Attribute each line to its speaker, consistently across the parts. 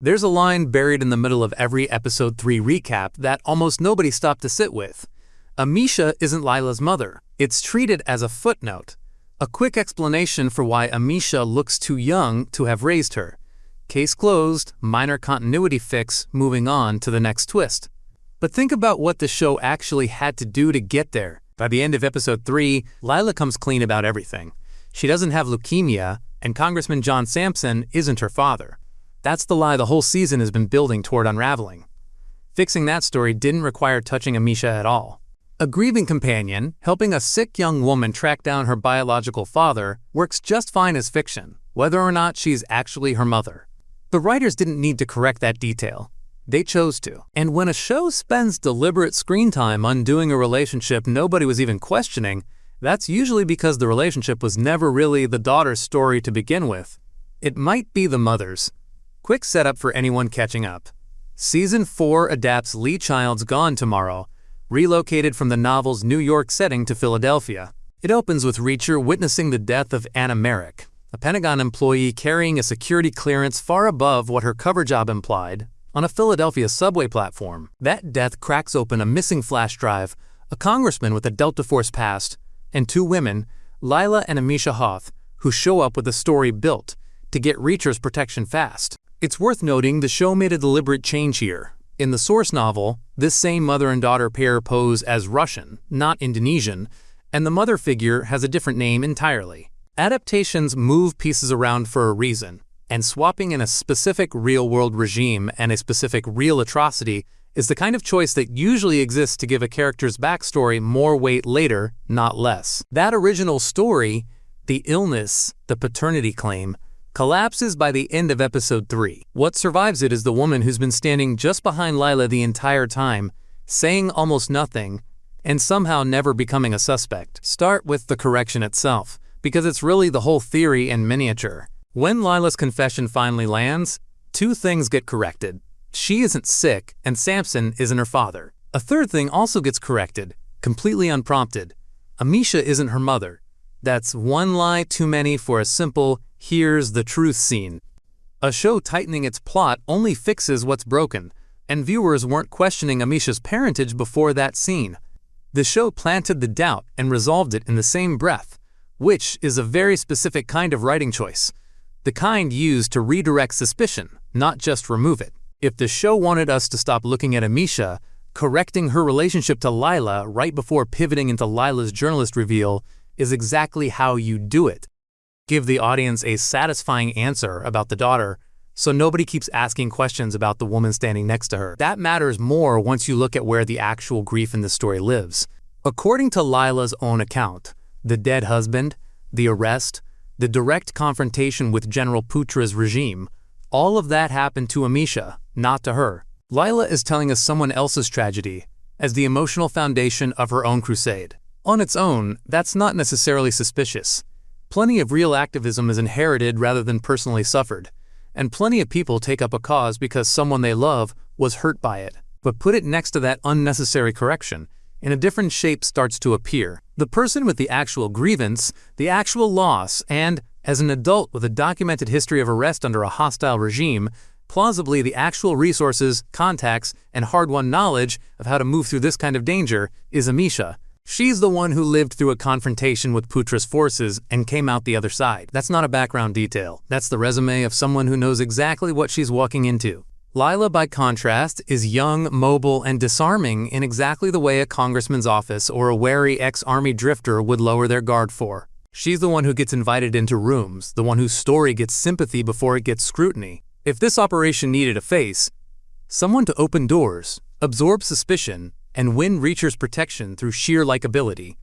Speaker 1: There's a line buried in the middle of every episode 3 recap that almost nobody stopped to sit with. Amisha isn't Lila's mother. It's treated as a footnote. A quick explanation for why Amisha looks too young to have raised her. Case closed, minor continuity fix, moving on to the next twist. But think about what the show actually had to do to get there. By the end of episode 3, Lila comes clean about everything. She doesn't have leukemia, and Congressman John Sampson isn't her father. That's the lie the whole season has been building toward unraveling. Fixing that story didn't require touching Amisha at all. A grieving companion, helping a sick young woman track down her biological father, works just fine as fiction, whether or not she's actually her mother. The writers didn't need to correct that detail. They chose to. And when a show spends deliberate screen time undoing a relationship nobody was even questioning, that's usually because the relationship was never really the daughter's story to begin with. It might be the mother's. Quick setup for anyone catching up. Season 4 adapts Lee Child's Gone Tomorrow, relocated from the novel's New York setting to Philadelphia. It opens with Reacher witnessing the death of Anna Merrick, a Pentagon employee carrying a security clearance far above what her cover job implied, on a Philadelphia subway platform. That death cracks open a missing flash drive, a congressman with a Delta Force past, and 2 women, Lila and Amisha Hoth, who show up with a story built to get Reacher's protection fast. It's worth noting the show made a deliberate change here. In the source novel, this same mother and daughter pair pose as Russian, not Indonesian, and the mother figure has a different name entirely. Adaptations move pieces around for a reason, and swapping in a specific real-world regime and a specific real atrocity is the kind of choice that usually exists to give a character's backstory more weight later, not less. That original story, the illness, the paternity claim, collapses by the end of episode 3. What survives it is the woman who's been standing just behind Lila the entire time, saying almost nothing, and somehow never becoming a suspect. Start with the correction itself, because it's really the whole theory in miniature. When Lila's confession finally lands, 2 things get corrected. She isn't sick, and Sampson isn't her father. A third thing also gets corrected, completely unprompted. Amisha isn't her mother. That's one lie too many for a simple, here's the truth scene. A show tightening its plot only fixes what's broken, and viewers weren't questioning Amisha's parentage before that scene. The show planted the doubt and resolved it in the same breath, which is a very specific kind of writing choice. The kind used to redirect suspicion, not just remove it. If the show wanted us to stop looking at Amisha, correcting her relationship to Lila right before pivoting into Lila's journalist reveal is exactly how you do it. Give the audience a satisfying answer about the daughter, so nobody keeps asking questions about the woman standing next to her. That matters more once you look at where the actual grief in the story lives. According to Lila's own account, the dead husband, the arrest, the direct confrontation with General Putra's regime, all of that happened to Amisha, not to her. Lila is telling us someone else's tragedy as the emotional foundation of her own crusade. On its own, that's not necessarily suspicious. Plenty of real activism is inherited rather than personally suffered, and plenty of people take up a cause because someone they love was hurt by it. But put it next to that unnecessary correction, and a different shape starts to appear. The person with the actual grievance, the actual loss, and, as an adult with a documented history of arrest under a hostile regime, plausibly the actual resources, contacts, and hard-won knowledge of how to move through this kind of danger is Amisha. She's the one who lived through a confrontation with Putra's forces and came out the other side. That's not a background detail. That's the resume of someone who knows exactly what she's walking into. Lila, by contrast, is young, mobile, and disarming in exactly the way a congressman's office or a wary ex-army drifter would lower their guard for. She's the one who gets invited into rooms, the one whose story gets sympathy before it gets scrutiny. If this operation needed a face, someone to open doors, absorb suspicion, and win Reacher's protection through sheer likability,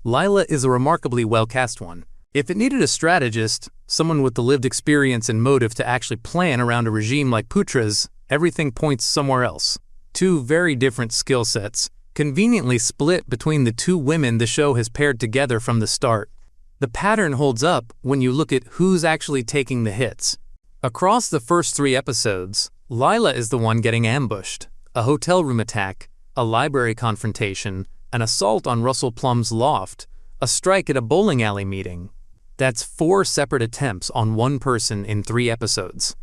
Speaker 1: Lila is a remarkably well-cast one. If it needed a strategist, someone with the lived experience and motive to actually plan around a regime like Putra's, everything points somewhere else. 2 very different skill sets, conveniently split between the 2 women the show has paired together from the start. The pattern holds up when you look at who's actually taking the hits. Across the first 3 episodes, Lila is the one getting ambushed. A hotel room attack, a library confrontation, an assault on Russell Plum's loft, a strike at a bowling alley meeting. That's 4 separate attempts on one person in 3 episodes.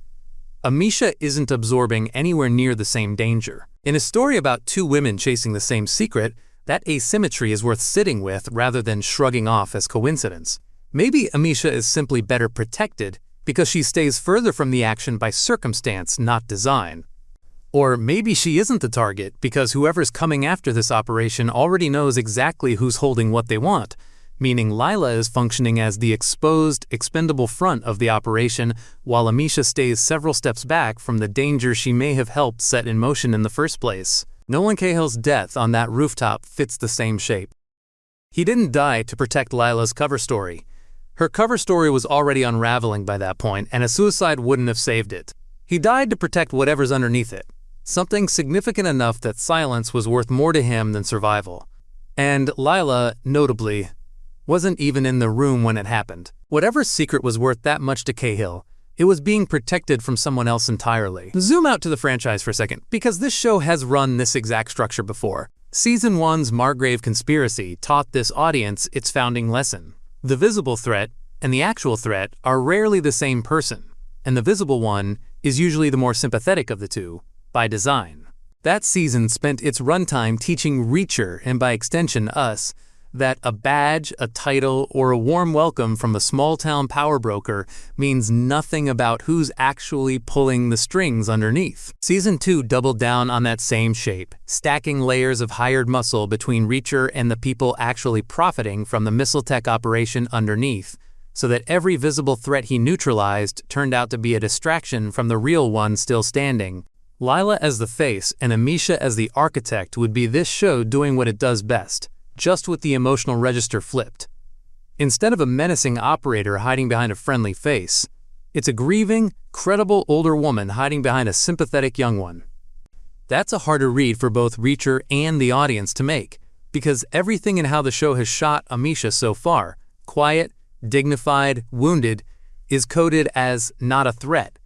Speaker 1: Amisha isn't absorbing anywhere near the same danger. In a story about two women chasing the same secret, that asymmetry is worth sitting with rather than shrugging off as coincidence. Maybe Amisha is simply better protected because she stays further from the action by circumstance, not design. Or maybe she isn't the target because whoever's coming after this operation already knows exactly who's holding what they want, meaning Lila is functioning as the exposed, expendable front of the operation while Amisha stays several steps back from the danger she may have helped set in motion in the first place. Nolan Cahill's death on that rooftop fits the same shape. He didn't die to protect Lila's cover story. Her cover story was already unraveling by that point, and a suicide wouldn't have saved it. He died to protect whatever's underneath it, something significant enough that silence was worth more to him than survival. And Lila, notably, wasn't even in the room when it happened. Whatever secret was worth that much to Cahill, it was being protected from someone else entirely. Zoom out to the franchise for a second, because this show has run this exact structure before. Season 1's Margrave Conspiracy taught this audience its founding lesson. The visible threat and the actual threat are rarely the same person, and the visible one is usually the more sympathetic of the two, by design. That season spent its runtime teaching Reacher, and by extension us, that a badge, a title, or a warm welcome from a small-town power broker means nothing about who's actually pulling the strings underneath. Season 2 doubled down on that same shape, stacking layers of hired muscle between Reacher and the people actually profiting from the missile tech operation underneath, so that every visible threat he neutralized turned out to be a distraction from the real one still standing. Lila as the face and Amisha as the architect would be this show doing what it does best, just with the emotional register flipped. Instead of a menacing operator hiding behind a friendly face, it's a grieving, credible older woman hiding behind a sympathetic young one. That's a harder read for both Reacher and the audience to make, because everything in how the show has shot Amisha so far, quiet, dignified, wounded, is coded as not a threat.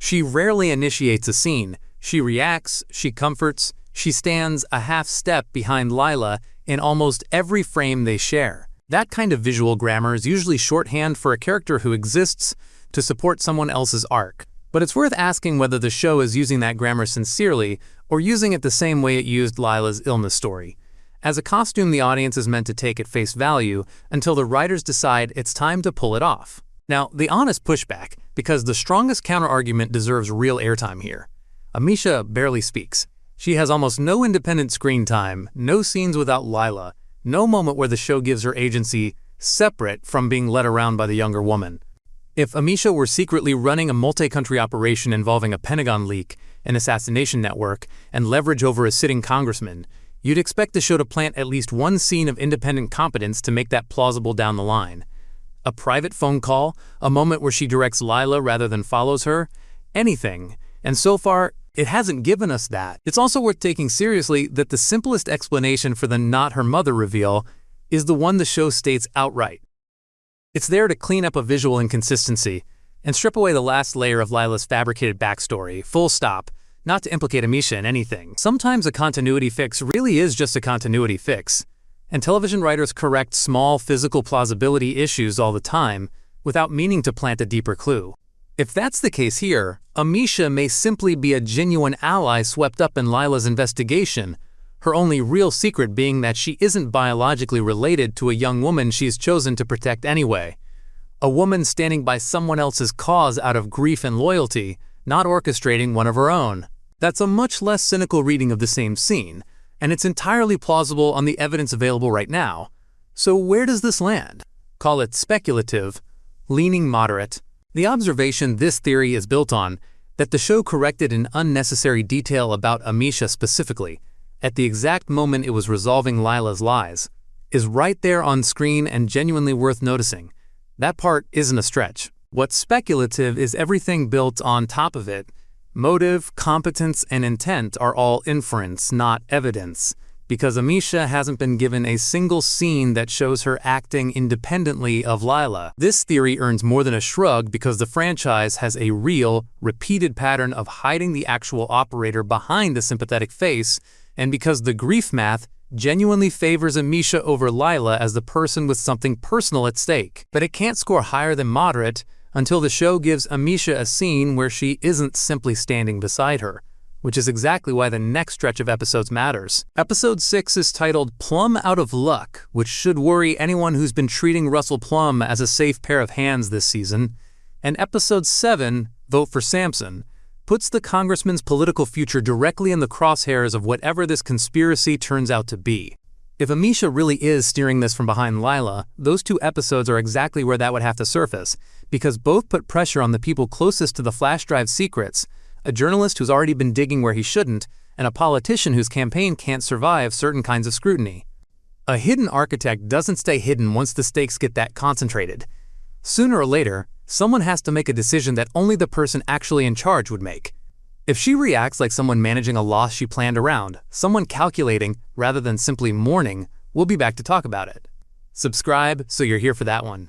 Speaker 1: She rarely initiates a scene. She reacts, she comforts, she stands a half step behind Lila in almost every frame they share. That kind of visual grammar is usually shorthand for a character who exists to support someone else's arc. But it's worth asking whether the show is using that grammar sincerely or using it the same way it used Lila's illness story, as a costume the audience is meant to take at face value until the writers decide it's time to pull it off. Now, the honest pushback, because the strongest counterargument deserves real airtime here. Amisha barely speaks. She has almost no independent screen time, no scenes without Lila, no moment where the show gives her agency separate from being led around by the younger woman. If Amisha were secretly running a multi-country operation involving a Pentagon leak, an assassination network, and leverage over a sitting congressman, you'd expect the show to plant at least one scene of independent competence to make that plausible down the line. A private phone call, a moment where she directs Lila rather than follows her, anything. And so far, it hasn't given us that. It's also worth taking seriously that the simplest explanation for the not her mother reveal is the one the show states outright. It's there to clean up a visual inconsistency and strip away the last layer of Lila's fabricated backstory, full stop, not to implicate Amisha in anything. Sometimes a continuity fix really is just a continuity fix, and television writers correct small physical plausibility issues all the time without meaning to plant a deeper clue. If that's the case here, Amisha may simply be a genuine ally swept up in Lila's investigation, her only real secret being that she isn't biologically related to a young woman she's chosen to protect anyway. A woman standing by someone else's cause out of grief and loyalty, not orchestrating one of her own. That's a much less cynical reading of the same scene, and it's entirely plausible on the evidence available right now. So where does this land? Call it speculative, leaning moderate. The observation this theory is built on, that the show corrected an unnecessary detail about Amisha specifically, at the exact moment it was resolving Lila's lies, is right there on screen and genuinely worth noticing. That part isn't a stretch. What's speculative is everything built on top of it. Motive, competence, and intent are all inference, not evidence, because Amisha hasn't been given a single scene that shows her acting independently of Lila. This theory earns more than a shrug because the franchise has a real, repeated pattern of hiding the actual operator behind the sympathetic face, and because the grief math genuinely favors Amisha over Lila as the person with something personal at stake. But it can't score higher than moderate until the show gives Amisha a scene where she isn't simply standing beside her, which is exactly why the next stretch of episodes matters. Episode 6 is titled Plum Out of Luck, which should worry anyone who's been treating Russell Plum as a safe pair of hands this season. And Episode 7, Vote for Samson, puts the congressman's political future directly in the crosshairs of whatever this conspiracy turns out to be. If Amisha really is steering this from behind Lila, those 2 episodes are exactly where that would have to surface, because both put pressure on the people closest to the flash drive secrets, a journalist who's already been digging where he shouldn't, and a politician whose campaign can't survive certain kinds of scrutiny. A hidden architect doesn't stay hidden once the stakes get that concentrated. Sooner or later, someone has to make a decision that only the person actually in charge would make. If she reacts like someone managing a loss she planned around, someone calculating rather than simply mourning, we'll be back to talk about it. Subscribe so you're here for that one.